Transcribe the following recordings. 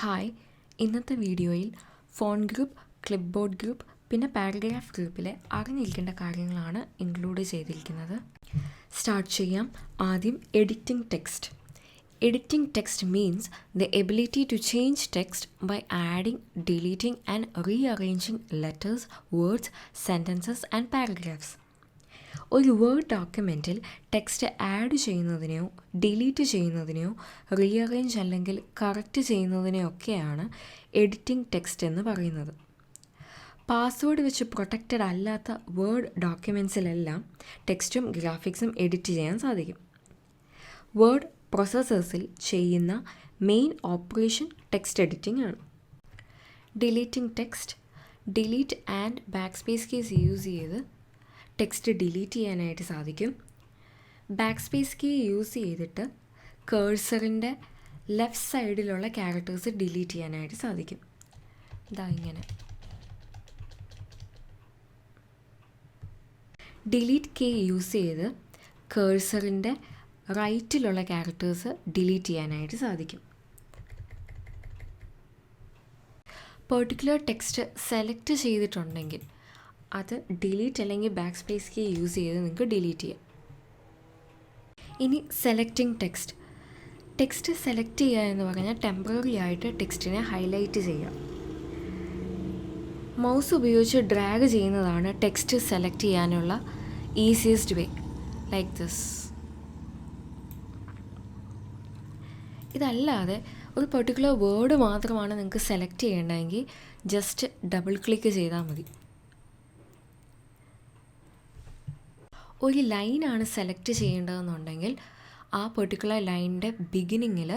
Hi, ഇന്നത്തെ വീഡിയോയിൽ phone group, ക്ലിപ്ബോർഡ് group, പിന്നെ പാരഗ്രാഫ് ഗ്രൂപ്പിലെ അറിഞ്ഞിരിക്കേണ്ട കാര്യങ്ങളാണ് ഇൻക്ലൂഡ് ചെയ്തിരിക്കുന്നത്. സ്റ്റാർട്ട് ചെയ്യാം. ആദ്യം editing text. Editing text means the ability to change text by adding, deleting and rearranging letters, words, sentences and paragraphs. ഒരു വേർഡ് ഡോക്യുമെൻറ്റിൽ ടെക്സ്റ്റ് ആഡ് ചെയ്യുന്നതിനെയോ ഡിലീറ്റ് ചെയ്യുന്നതിനെയോ റീഅറേഞ്ച് അല്ലെങ്കിൽ കറക്റ്റ് ചെയ്യുന്നതിനെയൊക്കെയാണ് എഡിറ്റിംഗ് ടെക്സ്റ്റ് എന്ന് പറയുന്നത്. പാസ്വേഡ് വെച്ച് പ്രൊട്ടക്റ്റഡ് അല്ലാത്ത വേർഡ് ഡോക്യുമെൻറ്റ്സിലെല്ലാം ടെക്സ്റ്റും ഗ്രാഫിക്സും എഡിറ്റ് ചെയ്യാൻ സാധിക്കും. വേർഡ് പ്രോസസ്സേഴ്സിൽ ചെയ്യുന്ന മെയിൻ ഓപ്പറേഷൻ ടെക്സ്റ്റ് എഡിറ്റിംഗ് ആണ്. Deleting text, delete and back space keys use ചെയ്ത് ടെക്സ്റ്റ് ഡിലീറ്റ് ചെയ്യാനായിട്ട് സാധിക്കും. ബാക്ക് സ്പേസ് കീ യൂസ് ചെയ്തിട്ട് കേഴ്സറിൻ്റെ ലെഫ്റ്റ് സൈഡിലുള്ള ക്യാരക്ടേഴ്സ് ഡിലീറ്റ് ചെയ്യാനായിട്ട് സാധിക്കും. ഇതാ ഇങ്ങനെ. ഡിലീറ്റ് കീ യൂസ് ചെയ്ത് കേഴ്സറിൻ്റെ റൈറ്റിലുള്ള ക്യാരക്ടേഴ്സ് ഡിലീറ്റ് ചെയ്യാനായിട്ട് സാധിക്കും. പെർട്ടിക്കുലർ ടെക്സ്റ്റ് സെലക്ട് ചെയ്തിട്ടുണ്ടെങ്കിൽ അത് ഡിലീറ്റ് അല്ലെങ്കിൽ ബാക്ക് സ്പേസ് കീ യൂസ് ചെയ്ത് നിങ്ങൾക്ക് ഡിലീറ്റ് ചെയ്യാം. ഇനി സെലക്ടിങ് ടെക്സ്റ്റ്. ടെക്സ്റ്റ് സെലക്ട് ചെയ്യുക എന്ന് പറഞ്ഞാൽ ടെമ്പററി ആയിട്ട് ടെക്സ്റ്റിനെ ഹൈലൈറ്റ് ചെയ്യുക. മൗസ് ഉപയോഗിച്ച് ഡ്രാഗ് ചെയ്യുന്നതാണ് ടെക്സ്റ്റ് സെലക്ട് ചെയ്യാനുള്ള ഈസിയസ്റ്റ് വേ, ലൈക്ക് ദിസ്. ഇതല്ലാതെ ഒരു പെർട്ടിക്കുലർ വേർഡ് മാത്രമാണ് നിങ്ങൾക്ക് സെലക്ട് ചെയ്യേണ്ടതെങ്കിൽ ജസ്റ്റ് ഡബിൾ ക്ലിക്ക് ചെയ്താൽ മതി. ഒരു ലൈനാണ് സെലക്ട് ചെയ്യേണ്ടതെന്നുണ്ടെങ്കിൽ ആ പെർട്ടിക്കുലർ ലൈനിൻ്റെ ബിഗിനിങ്ങിൽ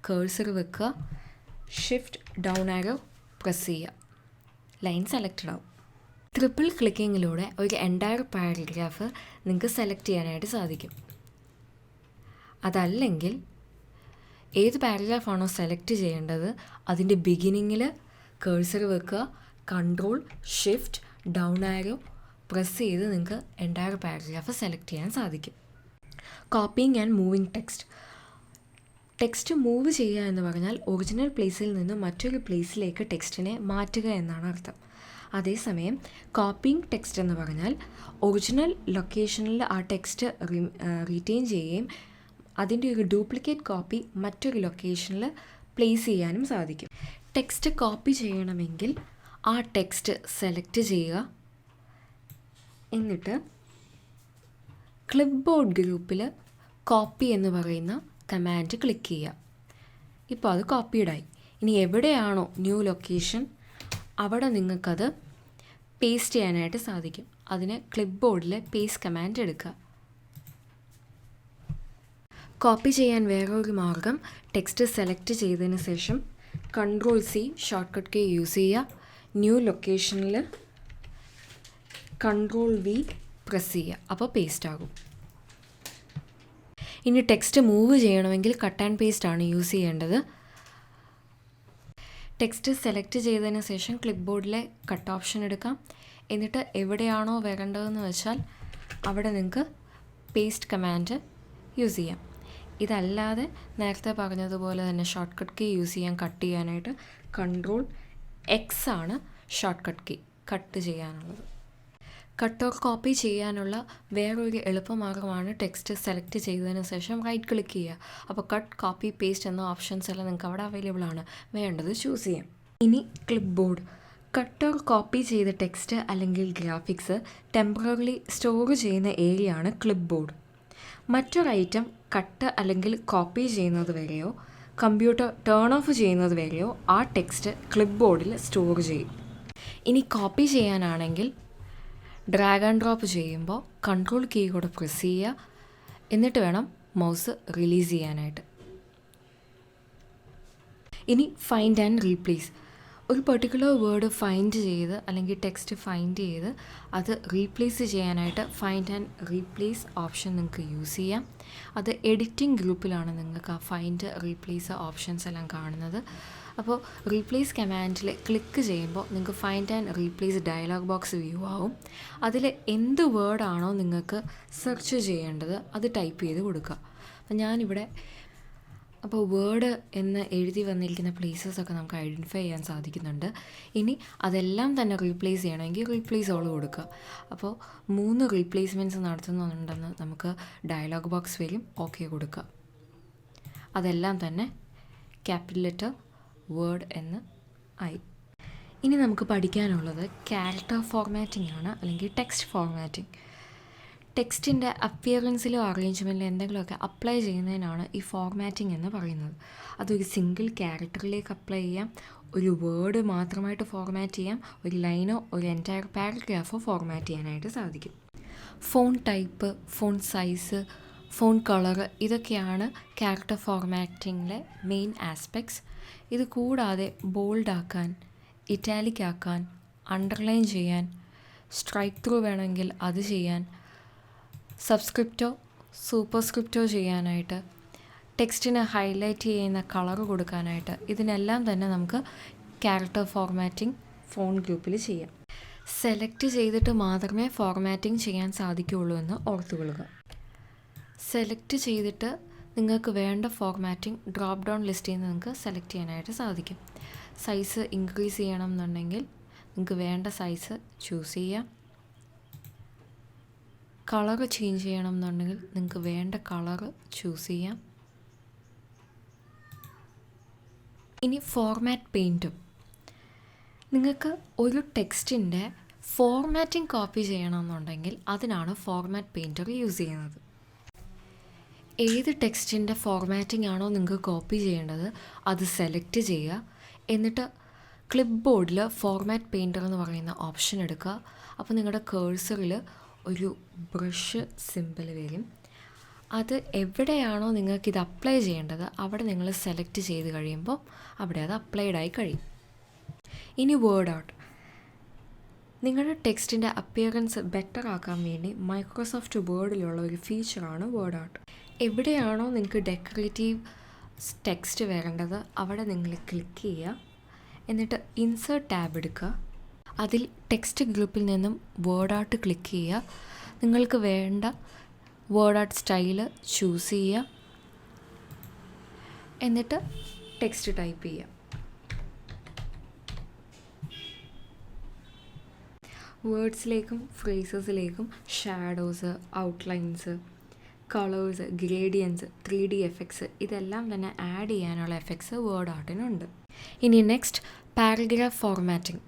കേഴ്സർ വെക്കുക, ഷിഫ്റ്റ് ഡൗൺ ആരോ പ്രസ് ചെയ്യുക, ലൈൻ സെലക്റ്റഡ് ആവും. ട്രിപ്പിൾ ക്ലിക്കിങ്ങിലൂടെ ഒരു എൻറ്റയർ പാരഗ്രാഫ് നിങ്ങൾക്ക് സെലക്ട് ചെയ്യാനായിട്ട് സാധിക്കും. അതല്ലെങ്കിൽ ഏത് പാരഗ്രാഫാണോ സെലക്ട് ചെയ്യേണ്ടത് അതിൻ്റെ ബിഗിനിങ്ങിൽ കേഴ്സർ വെക്കുക, കൺട്രോൾ ഷിഫ്റ്റ് ഡൗൺ ആരോ പ്രസ് ചെയ്ത് നിങ്ങൾക്ക് എൻറ്റയർ പാരഗ്രാഫ് സെലക്ട് ചെയ്യാൻ സാധിക്കും. Copying and moving text. Text move ചെയ്യുക എന്ന് പറഞ്ഞാൽ ഒറിജിനൽ പ്ലേസിൽ നിന്ന് മറ്റൊരു പ്ലേസിലേക്ക് ടെക്സ്റ്റിനെ മാറ്റുക എന്നാണ് അർത്ഥം. അതേസമയം കോപ്പിയിങ് ടെക്സ്റ്റ് എന്ന് പറഞ്ഞാൽ ഒറിജിനൽ ലൊക്കേഷനിൽ ആ ടെക്സ്റ്റ് റീറ്റെയിൻ ചെയ്യുകയും അതിൻ്റെ ഒരു ഡ്യൂപ്ലിക്കേറ്റ് കോപ്പി മറ്റൊരു ലൊക്കേഷനിൽ പ്ലേസ് ചെയ്യാനും സാധിക്കും. ടെക്സ്റ്റ് കോപ്പി ചെയ്യണമെങ്കിൽ ആ ടെക്സ്റ്റ് സെലക്ട് ചെയ്യുക, എന്നിട്ട് ക്ലിപ്ബോർഡ് ഗ്രൂപ്പിൽ കോപ്പി എന്ന് പറയുന്ന കമാൻഡ് ക്ലിക്ക് ചെയ്യുക. ഇപ്പോൾ അത് കോപ്പീഡായി. ഇനി എവിടെയാണോ ന്യൂ ലൊക്കേഷൻ അവിടെ നിങ്ങൾക്കത് പേസ്റ്റ് ചെയ്യാനായിട്ട് സാധിക്കും. അതിന് ക്ലിപ്ബോർഡിൽ പേസ്റ്റ് കമാൻഡ് എടുക്കുക. കോപ്പി ചെയ്യാൻ വേറൊരു മാർഗം ടെക്സ്റ്റ് സെലക്ട് ചെയ്തതിന് ശേഷം കൺട്രോൾ-C ഷോർട്ട്കട്ട് കീ യൂസ് ചെയ്യുക. ന്യൂ ലൊക്കേഷനിൽ കൺട്രോൾ-V പ്രസ് ചെയ്യുക, അപ്പോൾ പേസ്റ്റ് ആകും. ഇനി ടെക്സ്റ്റ് മൂവ് ചെയ്യണമെങ്കിൽ കട്ട് ആൻഡ് പേസ്റ്റ് ആണ് യൂസ് ചെയ്യേണ്ടത്. ടെക്സ്റ്റ് സെലക്ട് ചെയ്തതിന് ശേഷം ക്ലിപ്ബോർഡിലെ കട്ട് ഓപ്ഷൻ എടുക്കാം. എന്നിട്ട് എവിടെയാണോ വരേണ്ടതെന്ന് വെച്ചാൽ അവിടെ നിങ്ങൾക്ക് പേസ്റ്റ് കമാൻഡ് യൂസ് ചെയ്യാം. ഇതല്ലാതെ നേരത്തെ പറഞ്ഞതുപോലെ തന്നെ ഷോർട്ട് കട്ട് കീ യൂസ് ചെയ്യാൻ കട്ട് ചെയ്യാനായിട്ട് Ctrl+X ആണ് ഷോർട്ട് കട്ട് കീ കട്ട് ചെയ്യാനുള്ളത്. കട്ട് ഓർ കോപ്പി ചെയ്യാനുള്ള വേറൊരു എളുപ്പമാർഗ്ഗമാണ് ടെക്സ്റ്റ് സെലക്ട് ചെയ്തതിന് ശേഷം റൈറ്റ് ക്ലിക്ക് ചെയ്യുക. അപ്പോൾ കട്ട്, കോപ്പി, പേസ്റ്റ് എന്ന ഓപ്ഷൻസ് എല്ലാം നിങ്ങൾക്ക് അവിടെ അവൈലബിൾ ആണ്. വേണ്ടത് ചൂസ് ചെയ്യാം. ഇനി ക്ലിപ്ബോർഡ്. കട്ട് ഓർ കോപ്പി ചെയ്ത ടെക്സ്റ്റ് അല്ലെങ്കിൽ ഗ്രാഫിക്സ് ടെമ്പററിലി സ്റ്റോർ ചെയ്യുന്ന ഏരിയ ആണ് ക്ലിപ്ബോർഡ്. മറ്റൊരു ഐറ്റം കട്ട് അല്ലെങ്കിൽ കോപ്പി ചെയ്യുന്നത് വരെയോ കമ്പ്യൂട്ടർ ടേൺ ഓഫ് ചെയ്യുന്നത് വരെയോ ആ ടെക്സ്റ്റ് ക്ലിപ്ബോർഡിൽ സ്റ്റോർ ചെയ്യും. ഇനി കോപ്പി ചെയ്യാനാണെങ്കിൽ ഡ്രാഗ് ആൻഡ് ഡ്രോപ്പ് ചെയ്യുമ്പോൾ കൺട്രോൾ കീ കൂടെ പ്രസ് ചെയ്യുക, എന്നിട്ട് വേണം മൗസ് റിലീസ് ചെയ്യാനായിട്ട്. ഇനി ഫൈൻഡ് ആൻഡ് റീപ്ലേസ്. ഒരു പെർട്ടിക്കുലർ വേർഡ് ഫൈൻഡ് ചെയ്ത് അല്ലെങ്കിൽ ടെക്സ്റ്റ് ഫൈൻഡ് ചെയ്ത് അത് റീപ്ലേസ് ചെയ്യാനായിട്ട് ഫൈൻഡ് ആൻഡ് റീപ്ലേസ് ഓപ്ഷൻ നിങ്ങൾക്ക് യൂസ് ചെയ്യാം. അത് എഡിറ്റിംഗ് ഗ്രൂപ്പിലാണ് നിങ്ങൾക്ക് ആ ഫൈൻഡ് റീപ്ലേസ് ഓപ്ഷൻസ് എല്ലാം കാണുന്നത്. അപ്പോൾ റീപ്ലേസ് കമാൻഡിൽ ക്ലിക്ക് ചെയ്യുമ്പോൾ നിങ്ങൾക്ക് find and replace dialogue box view ആവും. അതിൽ എന്ത് വേർഡാണോ നിങ്ങൾക്ക് സെർച്ച് ചെയ്യേണ്ടത് അത് ടൈപ്പ് ചെയ്ത് കൊടുക്കുക. അപ്പം ഞാനിവിടെ അപ്പോൾ വേർഡ് എന്ന് എഴുതി വന്നിരിക്കുന്ന പ്ലേസസൊക്കെ നമുക്ക് ഐഡൻറ്റിഫൈ ചെയ്യാൻ സാധിക്കുന്നുണ്ട്. ഇനി അതെല്ലാം തന്നെ റീപ്ലേസ് ചെയ്യണമെങ്കിൽ റീപ്ലേസ് ഓൾ കൊടുക്കുക. അപ്പോൾ 3 റീപ്ലേസ്മെൻറ്റ്സ് നടത്തുന്നുണ്ടെന്ന് നമുക്ക് ഡയലോഗ് ബോക്സ് വരും. ഓക്കെ കൊടുക്കുക. അതെല്ലാം തന്നെ ക്യാപിറ്റൽ ലെറ്റർ വേർഡ് എന്ന് ആയി. ഇനി നമുക്ക് പഠിക്കാനുള്ളത് ക്യാരക്ടർ ഫോർമാറ്റിംഗ് ആണ്, അല്ലെങ്കിൽ ടെക്സ്റ്റ് ഫോർമാറ്റിംഗ്. ടെക്സ്റ്റിൻ്റെ അപ്പിയറൻസിലോ അറേഞ്ച്മെൻറ്റിലോ എന്തെങ്കിലുമൊക്കെ അപ്ലൈ ചെയ്യുന്നതിനാണ് ഈ ഫോർമാറ്റിംഗ് എന്ന് പറയുന്നത്. അതൊരു സിംഗിൾ ക്യാരക്ടറിലേക്ക് അപ്ലൈ ചെയ്യാം, ഒരു വേർഡ് മാത്രമായിട്ട് ഫോർമാറ്റ് ചെയ്യാം, ഒരു ലൈനോ ഒരു എൻറ്റയർ പാരഗ്രാഫോ ഫോർമാറ്റ് ചെയ്യാനായിട്ട് സാധിക്കും. Phone type, phone size, phone colour ഇതൊക്കെയാണ് ക്യാരക്ടർ ഫോർമാറ്റിങ്ങിലെ മെയിൻ ആസ്പെക്ട്സ്. ഇത് കൂടാതെ ബോൾഡാക്കാൻ, ഇറ്റാലിക് ആക്കാൻ, അണ്ടർലൈൻ ചെയ്യാൻ, സ്ട്രൈക്ക് ത്രൂ വേണമെങ്കിൽ അത് ചെയ്യാൻ, സബ്സ്ക്രിപ്റ്റോ സൂപ്പർസ്ക്രിപ്റ്റോ ചെയ്യാനായിട്ട്, ടെക്സ്റ്റിന് ഹൈലൈറ്റ് ചെയ്യുന്ന കളർ കൊടുക്കാനായിട്ട്, ഇതിനെല്ലാം തന്നെ നമുക്ക് ക്യാരക്ടർ ഫോർമാറ്റിംഗ് ഫോൺ ഗ്രൂപ്പിൽ ചെയ്യാം. സെലക്ട് ചെയ്തിട്ട് മാത്രമേ ഫോർമാറ്റിംഗ് ചെയ്യാൻ സാധിക്കുകയുള്ളൂ എന്ന് ഓർത്തുകൊള്ളുക. സെലക്ട് ചെയ്തിട്ട് നിങ്ങൾക്ക് വേണ്ട ഫോർമാറ്റിംഗ് ഡ്രോപ്പ് ഡൗൺ ലിസ്റ്റിൽ നിന്ന് നിങ്ങൾക്ക് സെലക്ട് ചെയ്യാനായിട്ട് സാധിക്കും. സൈസ് ഇൻക്രീസ് ചെയ്യണം എന്നുണ്ടെങ്കിൽ നിങ്ങൾക്ക് വേണ്ട സൈസ് ചൂസ് ചെയ്യാം. കളറ് ചേഞ്ച് ചെയ്യണം എന്നുണ്ടെങ്കിൽ നിങ്ങൾക്ക് വേണ്ട കളറ് ചൂസ് ചെയ്യാം. ഇനി ഫോർമാറ്റ് പെയിൻറ്റും. നിങ്ങൾക്ക് ഒരു ടെക്സ്റ്റിൻ്റെ ഫോർമാറ്റിംഗ് കോപ്പി ചെയ്യണമെന്നുണ്ടെങ്കിൽ അതിനാണ് ഫോർമാറ്റ് പെയിൻറ്റർ യൂസ് ചെയ്യുന്നത്. ഏത് ടെക്സ്റ്റിൻ്റെ ഫോർമാറ്റിംഗ് ആണോ നിങ്ങൾക്ക് കോപ്പി ചെയ്യേണ്ടത് അത് സെലക്ട് ചെയ്യുക. എന്നിട്ട് ക്ലിപ്പ് ബോർഡിൽ ഫോർമാറ്റ് പെയിൻറ്റർ എന്ന് പറയുന്ന ഓപ്ഷൻ എടുക്കുക. അപ്പോൾ നിങ്ങളുടെ കേഴ്സറിൽ ഒരു ബ്രഷ് സിമ്പിൾ വരും. അത് എവിടെയാണോ നിങ്ങൾക്കിത് അപ്ലൈ ചെയ്യേണ്ടത് അവിടെ നിങ്ങൾ സെലക്ട് ചെയ്ത് കഴിയുമ്പോൾ അവിടെ അത് അപ്ലൈഡായി കഴിയും. ഇനി വേർഡ് ഔട്ട്. നിങ്ങളുടെ ടെക്സ്റ്റിൻ്റെ അപ്പിയറൻസ് ബെറ്റർ ആക്കാൻ വേണ്ടി മൈക്രോസോഫ്റ്റ് വേർഡിലുള്ള ഒരു ഫീച്ചറാണ് വേർഡ് ഔട്ട്. എവിടെയാണോ നിങ്ങൾക്ക് ഡെക്കറേറ്റീവ് ടെക്സ്റ്റ് വരേണ്ടത് അവിടെ നിങ്ങൾ ക്ലിക്ക് ചെയ്യുക. എന്നിട്ട് ഇൻസേർട്ട് ടാബ് എടുക്കുക. അതിൽ ടെക്സ്റ്റ് ഗ്രൂപ്പിൽ നിന്നും വേർഡ് ഔട്ട് ക്ലിക്ക് ചെയ്യുക. നിങ്ങൾക്ക് വേണ്ട വേർഡ് ഔട്ട് സ്റ്റൈല് ചൂസ് ചെയ്യുക. എന്നിട്ട് ടെക്സ്റ്റ് ടൈപ്പ് ചെയ്യുക. വേർഡ്സിലേക്കും ഫ്രേസസിലേക്കും shadows, outlines, colours, gradients, 3D effects ഇതെല്ലാം തന്നെ ആഡ് ചെയ്യാനുള്ള എഫക്ട്സ് വേർഡ് ഔട്ടിനുണ്ട്. ഇനി നെക്സ്റ്റ് പാരഗ്രാഫ് ഫോർമാറ്റിംഗ്.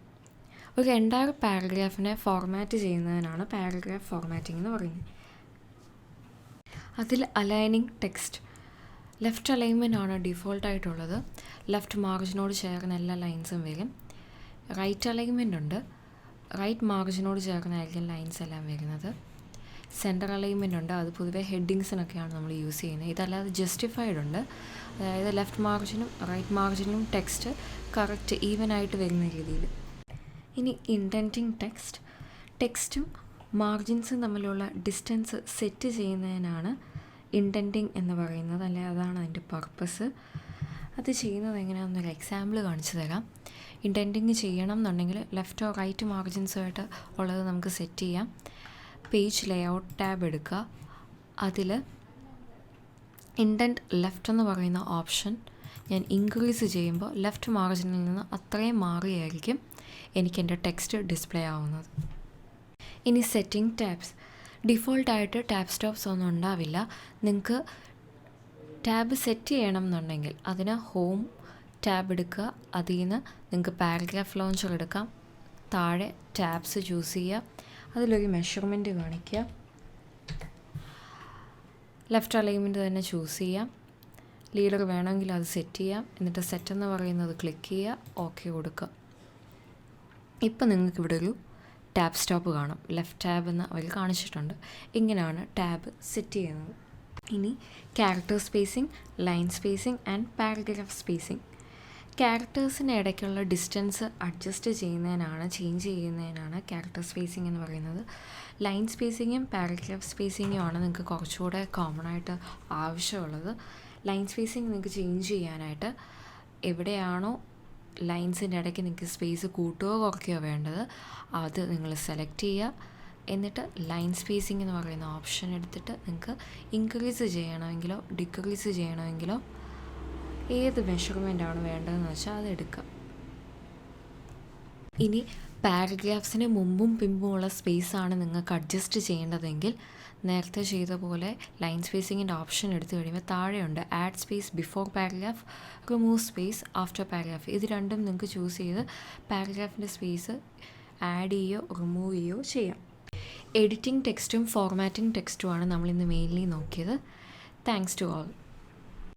ഒരു എൻറ്റയർ പാരഗ്രാഫിനെ ഫോർമാറ്റ് ചെയ്യുന്നതിനാണ് പാരഗ്രാഫ് ഫോർമാറ്റിംഗ് എന്ന് പറയുന്നത്. അതിൽ അലൈനിങ് ടെക്സ്റ്റ്, ലെഫ്റ്റ് അലൈൻമെൻ്റ് ആണ് ഡിഫോൾട്ടായിട്ടുള്ളത്. ലെഫ്റ്റ് മാർജിനോട് ചേർന്ന എല്ലാ ലൈൻസും വരും. റൈറ്റ് അലൈൻമെൻ്റ് ഉണ്ട്. റൈറ്റ് മാർജിനോട് ചേർന്നായിരിക്കും ലൈൻസ് എല്ലാം വരുന്നത്. സെൻറ്റർ അലൈൻമെൻ്റ് ഉണ്ട്. അത് പൊതുവെ ഹെഡിങ്സിനൊക്കെയാണ് നമ്മൾ യൂസ് ചെയ്യുന്നത്. ഇതല്ലാതെ ജസ്റ്റിഫൈഡ് ഉണ്ട്. അതായത് ലെഫ്റ്റ് മാർജിനും റൈറ്റ് മാർജിനും ടെക്സ്റ്റ് കറക്റ്റ് ഈവനായിട്ട് വരുന്ന രീതിയിൽ. ഇനി ഇൻഡൻറ്റിങ് ടെക്സ്റ്റ്. ടെക്സ്റ്റും മാർജിൻസും തമ്മിലുള്ള ഡിസ്റ്റൻസ് സെറ്റ് ചെയ്യുന്നതിനാണ് ഇൻഡൻറ്റിങ് എന്ന് പറയുന്നത്. അല്ലെ അതാണ് അതിൻ്റെ പർപ്പസ്. അത് ചെയ്യുന്നത് എങ്ങനെയാണെന്നൊരു എക്സാമ്പിൾ കാണിച്ചു തരാം. ഇൻഡൻറ്റിങ് ചെയ്യണം എന്നുണ്ടെങ്കിൽ ലെഫ്റ്റോ റൈറ്റ് മാർജിൻസുമായിട്ട് ഉള്ളത് നമുക്ക് സെറ്റ് ചെയ്യാം. പേജ് ലേഔട്ട് ടാബ് എടുക്കുക. അതിൽ ഇൻഡൻറ്റ് ലെഫ്റ്റ് എന്ന് പറയുന്ന ഓപ്ഷൻ ഞാൻ ഇൻക്രീസ് ചെയ്യുമ്പോൾ ലെഫ്റ്റ് മാർജിനിൽ നിന്ന് അത്രയും മാറിയായിരിക്കും എനിക്ക് എൻ്റെ ടെക്സ്റ്റ് ഡിസ്പ്ലേ ആവുന്നത്. ഇനി സെറ്റിംഗ് ടാബ്സ്. ഡിഫോൾട്ടായിട്ട് ടാബ് സ്റ്റോപ്സ് ഒന്നും ഉണ്ടാവില്ല. നിങ്ങൾക്ക് ടാബ് സെറ്റ് ചെയ്യണം എന്നുണ്ടെങ്കിൽ അതിന് ഹോം ടാബ് എടുക്കുക. അതിൽ നിന്ന് നിങ്ങൾക്ക് പാരഗ്രാഫ് ലോഞ്ചർ എടുക്കാം. താഴെ ടാബ്സ് ചൂസ് ചെയ്യുക. അതിലൊരു മെഷർമെൻറ്റ് കാണിക്കുക. ലെഫ്റ്റ് അലൈൻമെൻറ്റ് തന്നെ ചൂസ് ചെയ്യാം. ലീഡർ വേണമെങ്കിൽ അത് സെറ്റ് ചെയ്യാം. എന്നിട്ട് സെറ്റ് എന്ന് പറയുന്നത് ക്ലിക്ക് ചെയ്യുക. ഓക്കെ കൊടുക്കുക. ഇപ്പം നിങ്ങൾക്ക് ഇവിടെ ഒരു ടാബ് സ്റ്റോപ്പ് കാണും. ലെഫ്റ്റ് ടാബ് എന്ന് അവർ കാണിച്ചിട്ടുണ്ട്. ഇങ്ങനെയാണ് ടാബ് സെറ്റ് ചെയ്യുന്നത്. ഇനി character spacing, line spacing and paragraph spacing. ക്യാരക്ടേഴ്സിന് ഇടയ്ക്കുള്ള ഡിസ്റ്റൻസ് അഡ്ജസ്റ്റ് ചെയ്യുന്നതിനാണ്, ചേഞ്ച് ചെയ്യുന്നതിനാണ് ക്യാരക്ടർ സ്പേസിംഗ് എന്ന് പറയുന്നത്. ലൈൻ സ്പേസിങ്ങും പാരഗ്രാഫ് സ്പേസിങ്ങും ആണ് നിങ്ങൾക്ക് കുറച്ചുകൂടെ കോമൺ ആയിട്ട് ആവശ്യമുള്ളത്. ലൈൻ സ്പേസിങ് നിങ്ങൾക്ക് ചേഞ്ച് ചെയ്യാനായിട്ട് എവിടെയാണോ ലൈൻസിൻ്റെ ഇടയ്ക്ക് നിങ്ങൾക്ക് സ്പേസ് കൂട്ടുകയോ കുറയ്ക്കുകയോ വേണ്ടത് അത് നിങ്ങൾ സെലക്ട് ചെയ്യുക. എന്നിട്ട് ലൈൻ സ്പേസിംഗ് എന്ന് പറയുന്ന ഓപ്ഷൻ എടുത്തിട്ട് നിങ്ങൾക്ക് ഇൻക്രീസ് ചെയ്യണമെങ്കിലോ ഡിക്രീസ് ചെയ്യണമെങ്കിലോ ഏത് മെഷർമെൻ്റ് ആണ് വേണ്ടതെന്ന് വെച്ചാൽ അതെടുക്കാം. ഇനി പാരഗ്രാഫ്സിന് മുമ്പും പിമ്പുമുള്ള സ്പേസാണ് നിങ്ങൾക്ക് അഡ്ജസ്റ്റ് ചെയ്യേണ്ടതെങ്കിൽ നേരത്തെ ചെയ്ത പോലെ ലൈൻ സ്പേസിങ്ങിൻ്റെ ഓപ്ഷൻ എടുത്തു കഴിയുമ്പോൾ താഴെയുണ്ട് add space before paragraph, remove space after paragraph. ഇത് രണ്ടും നിങ്ങൾക്ക് ചൂസ് ചെയ്ത് പാരഗ്രാഫിൻ്റെ സ്പേസ് ആഡ് ചെയ്യുകയോ റിമൂവ് ചെയ്യുകയോ ചെയ്യാം. എഡിറ്റിംഗ് ടെക്സ്റ്റും ഫോർമാറ്റിംഗ് ടെക്സ്റ്റുമാണ് നമ്മളിന്ന് മെയിൻലി നോക്കിയത്. Thanks to all.